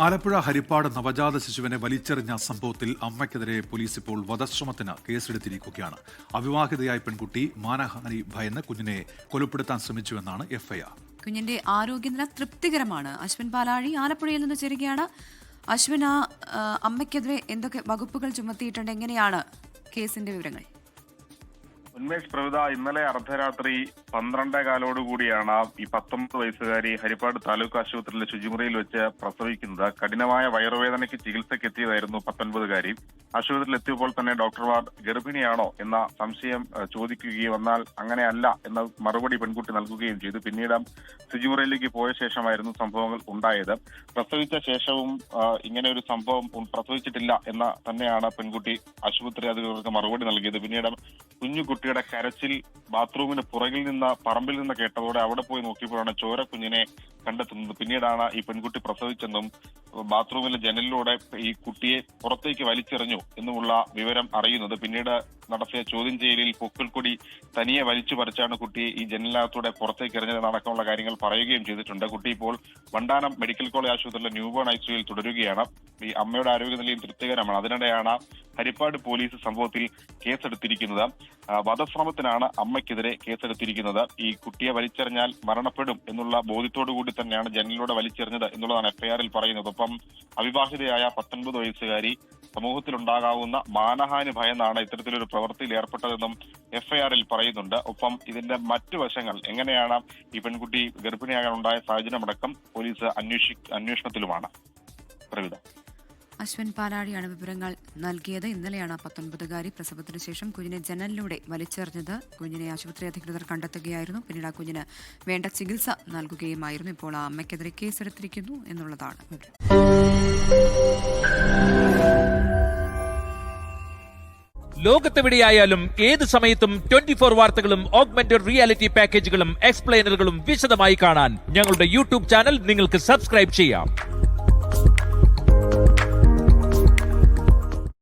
ആലപ്പുഴ ഹരിപ്പാട് നവജാത ശിശുവിനെ വലിച്ചെറിഞ്ഞ സംഭവത്തിൽ അമ്മയ്ക്കെതിരെ പോലീസ് ഇപ്പോൾ വധശ്രമത്തിന് കേസെടുത്തിരിക്കുകയാണ്. അവിവാഹിതയായ പെൺകുട്ടി മാനഹാനി ഭയന്ന് കുഞ്ഞിനെ കൊലപ്പെടുത്താൻ ശ്രമിച്ചുവെന്നാണ് എഫ്ഐആർ. കുഞ്ഞിന്റെ ആരോഗ്യനില തൃപ്തികരമാണ്. അശ്വിൻ പാലാഴി ആലപ്പുഴയിൽ നിന്ന് ചേരുകയാണ്. അശ്വിൻ, അമ്മയ്ക്കെതിരെ എന്തൊക്കെ വകുപ്പുകൾ ചുമത്തിയിട്ടുണ്ട്? എങ്ങനെയാണ് കേസിന്റെ വിവരങ്ങൾ? ഉന്മേഷ് പ്രവിത, ഇന്നലെ അർദ്ധരാത്രി 12:15 ഈ 19 വയസ്സുകാരി ഹരിപ്പാട് താലൂക്ക് ആശുപത്രിയിലെ ശുചിമുറിയിൽ വെച്ച് പ്രസവിക്കുന്നത്. കഠിനമായ വയറുവേദനയ്ക്ക് ചികിത്സയ്ക്ക് എത്തിയതായിരുന്നു 19കാരി. ആശുപത്രിയിൽ എത്തിയപ്പോൾ തന്നെ ഡോക്ടർമാർ ഗർഭിണിയാണോ എന്ന സംശയം ചോദിക്കുകയും എന്നാൽ അങ്ങനെയല്ല എന്ന മറുപടി പെൺകുട്ടി നൽകുകയും ചെയ്തു. പിന്നീട് ശുചിമുറിയിലേക്ക് പോയ ശേഷമായിരുന്നു സംഭവങ്ങൾ ഉണ്ടായത്. പ്രസവിച്ച ശേഷവും ഇങ്ങനെ ഒരു സംഭവം പ്രസവിച്ചിട്ടില്ല എന്ന തന്നെയാണ് പെൺകുട്ടി ആശുപത്രി അധികൃതർക്ക് മറുപടി നൽകിയത്. പിന്നീട് കുഞ്ഞുകുട്ടിയുടെ കരച്ചിൽ ബാത്റൂമിന് പുറകിൽ നിന്ന് പറമ്പിൽ നിന്ന് കേട്ടതോടെ അവിടെ പോയി നോക്കിയപ്പോഴാണ് ചോര കുഞ്ഞിനെ കണ്ടെത്തുന്നത്. പിന്നീടാണ് ഈ പെൺകുട്ടി പ്രസവിച്ചെന്നും ബാത്റൂമിലെ ജനലിലൂടെ ഈ കുട്ടിയെ പുറത്തേക്ക് വലിച്ചെറിഞ്ഞു എന്നുമുള്ള വിവരം അറിയുന്നത്. പിന്നീട് നടത്തിയ ചോദ്യം ചെയ്യലിൽ പൊക്കിൾക്കൊടി തനിയെ വലിച്ചു പറിച്ചാണ് കുട്ടിയെ ഈ ജനലിനകത്തൂടെ പുറത്തേക്ക് എറിഞ്ഞതെന്നടക്കമുള്ള കാര്യങ്ങൾ പറയുകയും ചെയ്തിട്ടുണ്ട്. കുട്ടി ഇപ്പോൾ വണ്ടാനം മെഡിക്കൽ കോളേജ് ആശുപത്രിയിലെ ന്യൂബോൺ ഐസിയുയിൽ തുടരുകയാണ്. ഈ അമ്മയുടെ ആരോഗ്യനിലയും തൃപ്തികരമാണ്. അതിനിടെയാണ് ഹരിപ്പാട് പോലീസ് സംഭവത്തിൽ കേസെടുത്തിരിക്കുന്നത്. വധശ്രമത്തിനാണ് അമ്മയ്ക്കെതിരെ കേസെടുത്തിരിക്കുന്നത്. ഈ കുട്ടിയെ വലിച്ചെറിഞ്ഞാൽ മരണപ്പെടും എന്നുള്ള ബോധ്യത്തോടു കൂടി തന്നെയാണ് ജനലിലൂടെ വലിച്ചെറിഞ്ഞത് എന്നുള്ളതാണ് എഫ്ഐആറിൽ പറയുന്നത്. ഒപ്പം അവിവാഹിതയായ 19 വയസ്സുകാരി സമൂഹത്തിലുണ്ടാകാവുന്ന മാനഹാനി ഭയന്നാണ് ഇത്തരത്തിലൊരു പ്രവൃത്തിയിൽ ഏർപ്പെട്ടതെന്നും എഫ്ഐആറിൽ പറയുന്നുണ്ട്. ഒപ്പം ഇതിന്റെ മറ്റു വശങ്ങൾ എങ്ങനെയാണ് ഈ പെൺകുട്ടി ഗർഭിണിയാകാനുണ്ടായ സാഹചര്യമടക്കം പോലീസ് അന്വേഷണത്തിലുമാണ്. പ്രവിത. അശ്വിൻ പാലാഴിയാണ് വിവരങ്ങൾ നൽകിയത്. ഇന്നലെയാണ് 19കാരി പ്രസവത്തിന് ശേഷം കുഞ്ഞിനെ ജനലിലൂടെ വലിച്ചെറിഞ്ഞത്. കുഞ്ഞിനെ ആശുപത്രി അധികൃതർ കണ്ടെത്തുകയായിരുന്നു. പിന്നീട് ആ കുഞ്ഞിന് വേണ്ട ചികിത്സ നൽകുകയുമായിരുന്നു. ഇപ്പോൾ ആ അമ്മയ്ക്കെതിരെ കേസെടുത്തിരിക്കുന്നു എന്നുള്ളതാണ് വിവരം. ലോകത്തെവിടെയായാലും ഏത് സമയത്തും 24 വാർത്തകളും ഓഗ്മെന്റഡ് റിയാലിറ്റി പാക്കേജുകളും എക്സ്പ്ലെയിനറുകളും വിശദമായി കാണാൻ ഞങ്ങളുടെ യൂട്യൂബ് ചാനൽ നിങ്ങൾക്ക് സബ്സ്ക്രൈബ് ചെയ്യാം.